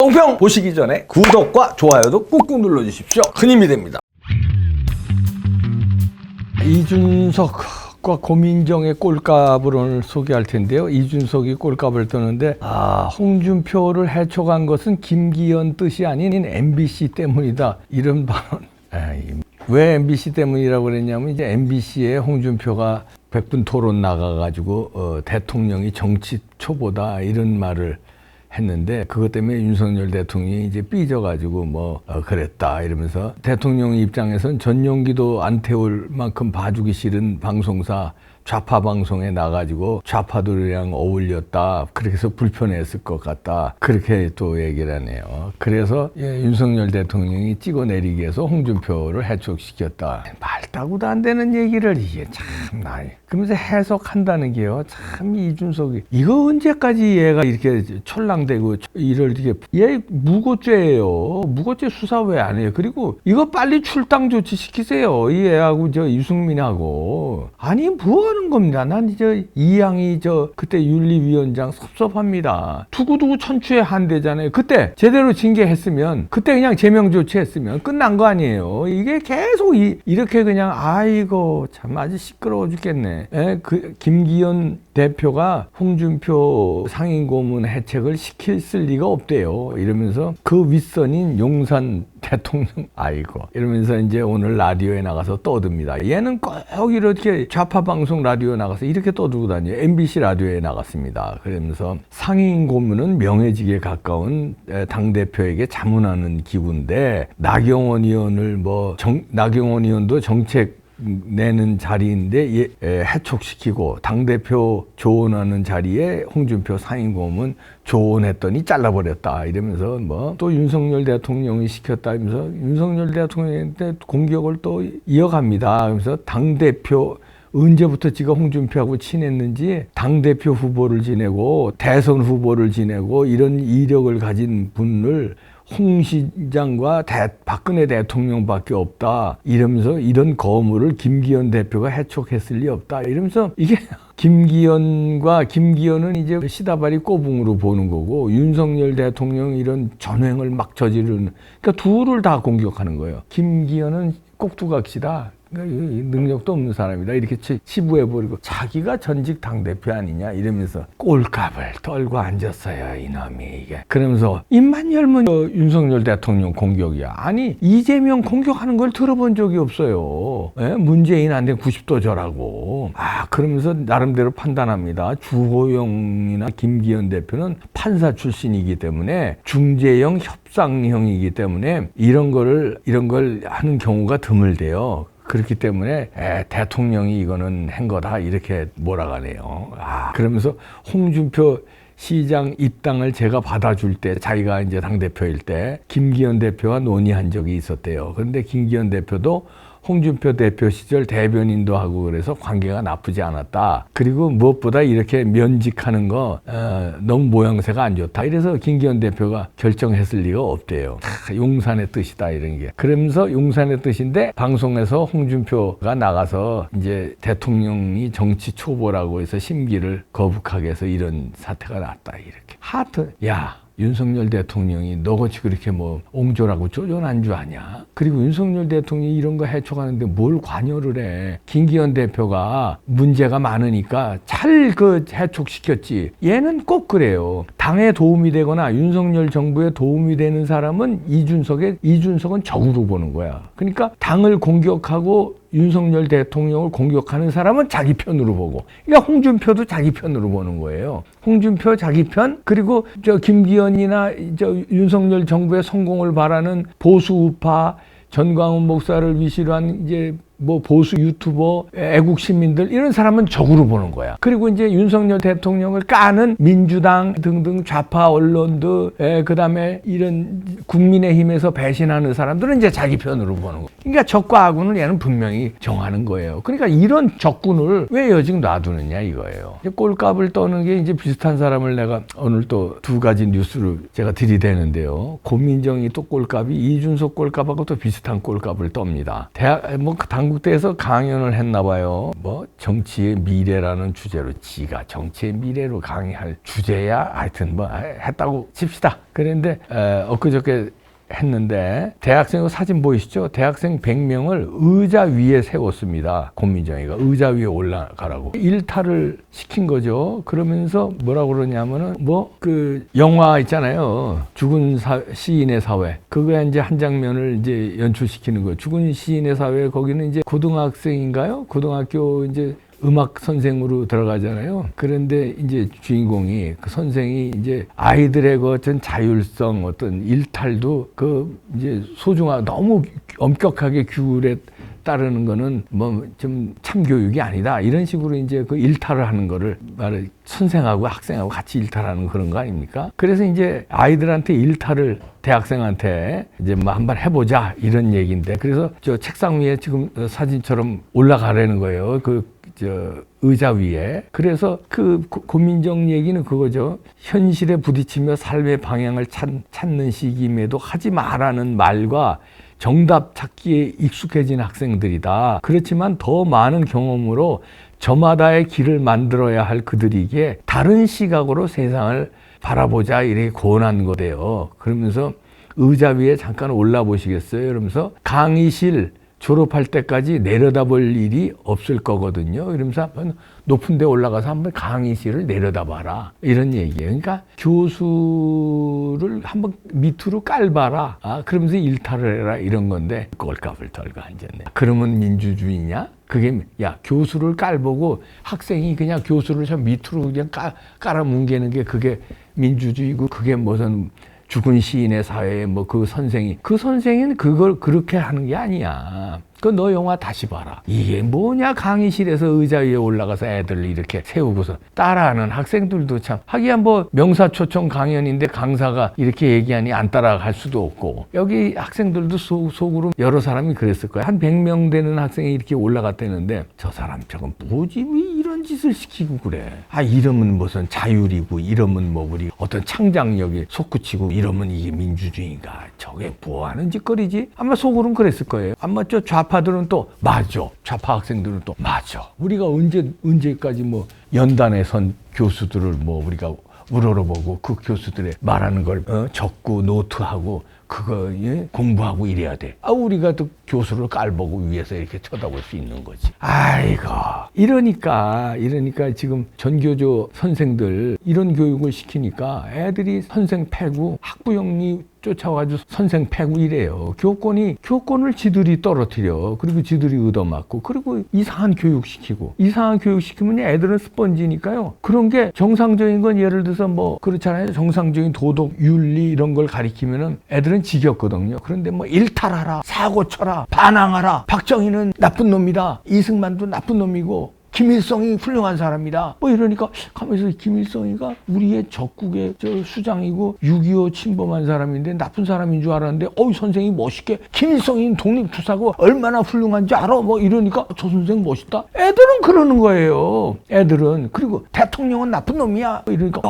똥평 보시기 전에 구독과 좋아요도 꾹꾹 눌러주십시오. 큰 힘이 됩니다. 이준석과 고민정의 꼴값을 오늘 소개할 텐데요. 이준석이 꼴값을 떠는데 홍준표를 해촉한 것은 김기현 뜻이 아닌 MBC 때문이다. 이런 발언. 왜 MBC 때문이라고 그랬냐면 이제 MBC에 홍준표가 100분 토론 나가가지고 대통령이 정치 초보다 이런 말을 했는데 그것 때문에 윤석열 대통령이 이제 삐져가지고 그랬다 이러면서 대통령 입장에선 전용기도 안 태울 만큼 봐주기 싫은 방송사 좌파 방송에 나가지고 좌파들이랑 어울렸다. 그렇게 해서 불편했을 것 같다. 그렇게 또 얘기를 하네요. 그래서 윤석열 대통령이 찍어내리기 위해서 홍준표를 해촉시켰다. 말따구도 안 되는 얘기를 이게 참나. 그러면서 해석한다는 게요. 참 이준석이 이거 언제까지 얘가 이렇게 철랑대고 이렇게 얘 무고죄예요. 무고죄 수사 왜 안 해요? 그리고 이거 빨리 출당 조치 시키세요. 이 애하고 이승민하고. 아니 뭐 하는 겁니다. 난 이제 이양이 그때 윤리위원장 섭섭합니다. 두고두고 천추의 한대잖아요. 그때 제대로 징계했으면 그때 그냥 제명 조치했으면 끝난 거 아니에요. 이게 계속 이렇게 그냥 아이고 참 아주 시끄러워 죽겠네. 김기현 대표가 홍준표 상임고문 해책을 시켰을 리가 없대요. 이러면서 그 윗선인 용산 대통령 아이고 이러면서 이제 오늘 라디오에 나가서 떠듭니다. 얘는 꼭 이렇게 좌파 방송 라디오에 나가서 이렇게 떠들고 다녀요. MBC 라디오에 나갔습니다. 그러면서 상임 고문은 명예직에 가까운 당대표에게 자문하는 기구인데 나경원 의원을 나경원 의원도 정책 내는 자리인데 해촉시키고 당대표 조언하는 자리에 홍준표 상임고문 조언했더니 잘라버렸다 이러면서 또 윤석열 대통령이 시켰다 이러면서 윤석열 대통령한테 공격을 또 이어갑니다. 그래서 당대표 언제부터 지가 홍준표하고 친했는지 당대표 후보를 지내고 대선 후보를 지내고 이런 이력을 가진 분을 홍 시장과 박근혜 대통령밖에 없다 이러면서 이런 거물을 김기현 대표가 해촉했을 리 없다 이러면서 이게 김기현은 이제 시다발이 꼬붕으로 보는 거고 윤석열 대통령 이런 전횡을 막 저지르는 그러니까 둘을 다 공격하는 거예요. 김기현은 꼭두각시다. 능력도 없는 사람이다. 이렇게 치부해버리고 자기가 전직 당대표 아니냐 이러면서 꼴값을 떨고 앉았어요. 이놈이 이게. 그러면서 입만 열면 윤석열 대통령 공격이야. 아니 이재명 공격하는 걸 들어본 적이 없어요. 문재인한테 90도 절하고. 그러면서 나름대로 판단합니다. 주호영이나 김기현 대표는 판사 출신이기 때문에 중재형 협상형이기 때문에 이런 걸 하는 경우가 드물대요. 그렇기 때문에 대통령이 이거는 한 거다 이렇게 몰아가네요. 그러면서 홍준표 시장 입당을 제가 받아줄 때 자기가 이제 당대표일 때 김기현 대표와 논의한 적이 있었대요. 그런데 김기현 대표도 홍준표 대표 시절 대변인도 하고 그래서 관계가 나쁘지 않았다. 그리고 무엇보다 이렇게 면직하는 거 너무 모양새가 안 좋다. 이래서 김기현 대표가 결정했을 리가 없대요. 용산의 뜻이다 이런 게. 그러면서 용산의 뜻인데 방송에서 홍준표가 나가서 이제 대통령이 정치 초보라고 해서 심기를 거북하게 해서 이런 사태가 났다 이렇게. 윤석열 대통령이 너같이 그렇게 옹졸하고 쪼잔한 줄 아냐? 그리고 윤석열 대통령이 이런 거 해촉하는데 뭘 관여를 해? 김기현 대표가 문제가 많으니까 잘 해촉시켰지. 얘는 꼭 그래요. 당에 도움이 되거나 윤석열 정부에 도움이 되는 사람은 이준석은 적으로 보는 거야. 그러니까 당을 공격하고 윤석열 대통령을 공격하는 사람은 자기 편으로 보고, 그러니까 홍준표도 자기 편으로 보는 거예요. 홍준표 자기 편, 그리고 김기현이나 윤석열 정부의 성공을 바라는 보수 우파 전광훈 목사를 위시로 한 보수 유튜버, 애국 시민들 이런 사람은 적으로 보는 거야. 그리고 이제 윤석열 대통령을 까는 민주당 등등 좌파 언론들, 그다음에 이런 국민의힘에서 배신하는 사람들은 이제 자기 편으로 보는 거. 그러니까 적과 악은 얘는 분명히 정하는 거예요. 그러니까 이런 적군을 왜 여직 놔두느냐 이거예요. 꼴값을 떠는 게 이제 비슷한 사람을 내가 오늘 또 두 가지 뉴스를 제가 들이대는데요. 고민정이 또 꼴값이 이준석 꼴값하고 또 비슷한 꼴값을 떱니다. 한국대에서 강연을 했나 봐요. 뭐 정치의 미래라는 주제로 지가 정치의 미래로 강의할 주제야 하여튼 뭐 했다고 칩시다. 그런데 엊그저께 했는데 대학생 사진 보이시죠? 대학생 100명을 의자 위에 세웠습니다. 권민정이가 의자 위에 올라가라고 일탈을 시킨 거죠. 그러면서 뭐라고 그러냐면은 뭐 그 영화 있잖아요. 죽은 시인의 사회. 그거에 이제 한 장면을 이제 연출시키는 거예요. 죽은 시인의 사회 거기는 이제 고등학생인가요? 고등학교 이제 음악 선생으로 들어가잖아요. 그런데 이제 주인공이 그 선생이 이제 아이들의 그 어떤 자율성, 어떤 일탈도 그 이제 소중하고 너무 엄격하게 규율에 따르는 거는 뭐 좀 참교육이 아니다. 이런 식으로 이제 그 일탈을 하는 거를 말해 선생하고 학생하고 같이 일탈하는 그런 거 아닙니까? 그래서 이제 아이들한테 일탈을 대학생한테 이제 뭐 한번 해보자 이런 얘기인데 그래서 저 책상 위에 지금 사진처럼 올라가라는 거예요. 의자 위에. 그래서 그 고민정 얘기는 그거죠. 현실에 부딪히며 삶의 방향을 찾는 시기임에도 하지 말라는 말과 정답 찾기에 익숙해진 학생들이다. 그렇지만 더 많은 경험으로 저마다의 길을 만들어야 할 그들에게 다른 시각으로 세상을 바라보자 이렇게 권한 거대요. 그러면서 의자 위에 잠깐 올라 보시겠어요? 이러면서 강의실 졸업할 때까지 내려다볼 일이 없을 거거든요. 이러면서 한번 높은 데 올라가서 한번 강의실을 내려다봐라. 이런 얘기예요. 그러니까 교수를 한번 밑으로 깔봐라. 그러면서 일탈을 해라. 이런 건데 꼴값을 덜고 앉았네. 그러면 민주주의냐? 그게 야 교수를 깔보고 학생이 그냥 교수를 저 밑으로 그냥 깔아뭉개는 게 그게 민주주의고 그게 무슨 죽은 시인의 사회에 뭐 그 선생은 그걸 그렇게 하는 게 아니야. 그 너 영화 다시 봐라. 이게 뭐냐 강의실에서 의자 위에 올라가서 애들을 이렇게 세우고서 따라하는 학생들도 참 하기야 뭐 명사초청 강연인데 강사가 이렇게 얘기하니 안 따라갈 수도 없고 여기 학생들도 속으로 여러 사람이 그랬을 거야. 한 100명 되는 학생이 이렇게 올라갔다는데 저 사람 저건 뭐지 왜 이런 짓을 시키고 그래. 이러면 무슨 자율이고 이러면 뭐 우리 어떤 창작력이 솟구치고 이러면 이게 민주주의인가 저게 뭐 하는 짓거리지. 아마 속으로는 그랬을 거예요. 아마 저 좌파들은 또 맞아. 좌파 학생들은 또 맞아. 우리가 언제까지 뭐 연단에 선 교수들을 뭐 우리가 우러러보고 그 교수들의 말하는 걸 적고 노트하고 그거 공부하고 이래야 돼. 우리가 또 교수를 깔보고 위에서 이렇게 쳐다볼 수 있는 거지. 아이고. 이러니까 지금 전교조 선생들 이런 교육을 시키니까 애들이 선생 패고 학부형이 쫓아와가지고 선생 패고 이래요. 교권을 지들이 떨어뜨려. 그리고 지들이 얻어맞고 그리고 이상한 교육 시키고 이상한 교육 시키면 애들은 스펀지니까요. 그런 게 정상적인 건 예를 들어서 뭐 그렇잖아요. 정상적인 도덕, 윤리 이런 걸 가리키면은 애들은 지겹거든요. 그런데 뭐 일탈하라, 사고 쳐라, 반항하라. 박정희는 나쁜 놈이다. 이승만도 나쁜 놈이고 김일성이 훌륭한 사람이다. 뭐 이러니까 가면서 김일성이가 우리의 적국의 수장이고 6.25 침범한 사람인데 나쁜 사람인 줄 알았는데 선생이 멋있게 김일성이 독립투사고 얼마나 훌륭한지 알아? 뭐 이러니까 저 선생 멋있다. 애들은 그러는 거예요. 애들은. 그리고 대통령은 나쁜 놈이야. 이러니까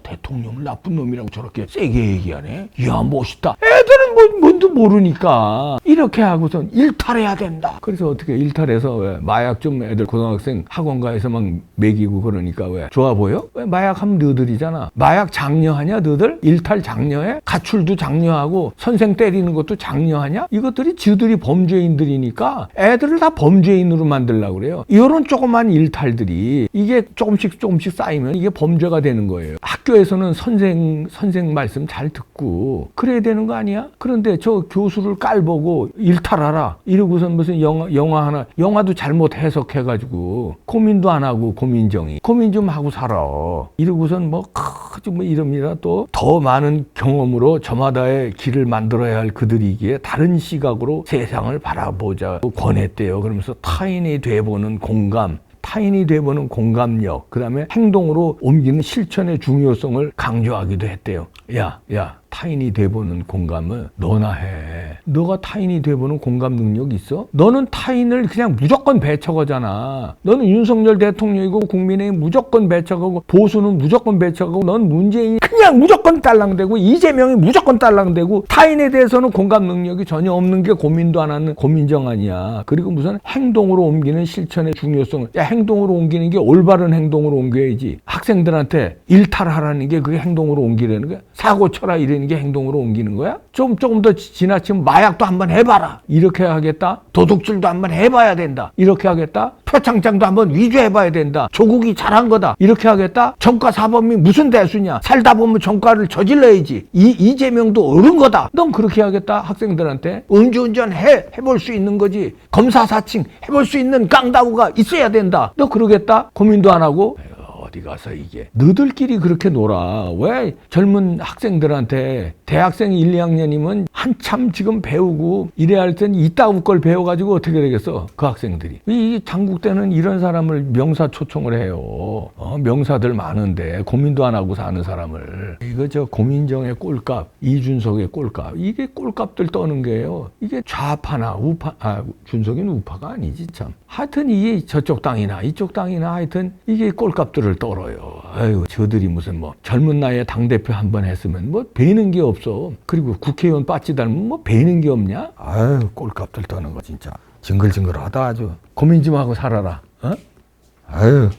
대통령을 나쁜 놈이라고 저렇게 세게 얘기하네. 이야 멋있다. 애들은 뭔도 모르니까 이렇게 하고선 일탈해야 된다. 그래서 어떻게 일탈해서 왜 마약 좀 애들 고등학생 학원가에서 막 먹이고 그러니까 왜 좋아 보여? 왜 마약하면 너들이잖아. 마약 장려하냐 너들? 일탈 장려해? 가출도 장려하고 선생 때리는 것도 장려하냐? 이것들이 지들이 범죄인들이니까 애들을 다 범죄인으로 만들려고 그래요. 이런 조그만 일탈들이 이게 조금씩 쌓이면 이게 범죄가 되는 거예요. 학교에서는 선생 말씀 잘 듣고 그래야 되는 거 아니야? 그런데 저 교수를 깔보고 일탈하라 이러고선 무슨 영화도 잘못 해석해가지고 고민도 안 하고 고민 좀 하고 살아. 이러고선 뭐 이럽니다. 또 더 많은 경험으로 저마다의 길을 만들어야 할 그들이기에 다른 시각으로 세상을 바라보자고 권했대요. 그러면서 타인이 돼보는 공감력, 그 다음에 행동으로 옮기는 실천의 중요성을 강조하기도 했대요. 야, 타인이 돼보는 공감을 너나 해. 너가 타인이 돼보는 공감 능력 있어? 너는 타인을 그냥 무조건 배척하잖아. 너는 윤석열 대통령이고 국민의힘 무조건 배척하고 보수는 무조건 배척하고 넌 문재인이 그냥 무조건 딸랑대고 이재명이 무조건 딸랑대고 타인에 대해서는 공감 능력이 전혀 없는 게 고민도 안 하는 고민정 아니야. 그리고 무슨 행동으로 옮기는 실천의 중요성을 행동으로 옮기는 게 올바른 행동으로 옮겨야지. 학생들한테 일탈하라는 게 그게 행동으로 옮기라는 거야? 사고 쳐라 이러는 게 행동으로 옮기는 거야? 조금 더 지나치면 마약도 한번 해봐라. 이렇게 하겠다? 도둑질도 한번 해봐야 된다. 이렇게 하겠다? 표창장도 한번 위조해봐야 된다. 조국이 잘한 거다. 이렇게 하겠다? 전과 사범이 무슨 대수냐? 살다 보면 전과를 저질러야지. 이재명도 옳은 거다. 넌 그렇게 하겠다? 학생들한테 음주운전 해볼 수 있는 거지. 검사사칭 해볼 수 있는 깡다구가 있어야 된다. 너 그러겠다? 고민도 안 하고 어디 가서 이게 너들끼리 그렇게 놀아. 왜 젊은 학생들한테 대학생 1, 2학년이면 한참 지금 배우고 이래야 할 땐 이따구 걸 배워가지고 어떻게 되겠어 그 학생들이. 이 장국 때는 이런 사람을 명사 초청을 해요. 명사들 많은데 고민도 안 하고 사는 사람을. 이거 저 고민정의 꼴값, 이준석의 꼴값, 이게 꼴값들 떠는 거예요. 이게 좌파나 우파, 준석이는 우파가 아니지 참. 하여튼 이게 저쪽 땅이나 이쪽 땅이나 하여튼 이게 꼴값들을 떨어요. 아유, 저들이 무슨 뭐 젊은 나이에 당대표 한 번 했으면 뭐 배는 게 없어. 그리고 국회의원 빠지 닮으면 뭐 배는 게 없냐? 아유, 꼴값들 떠는 거 진짜 징글징글하다 아주. 고민 좀 하고 살아라. 아유.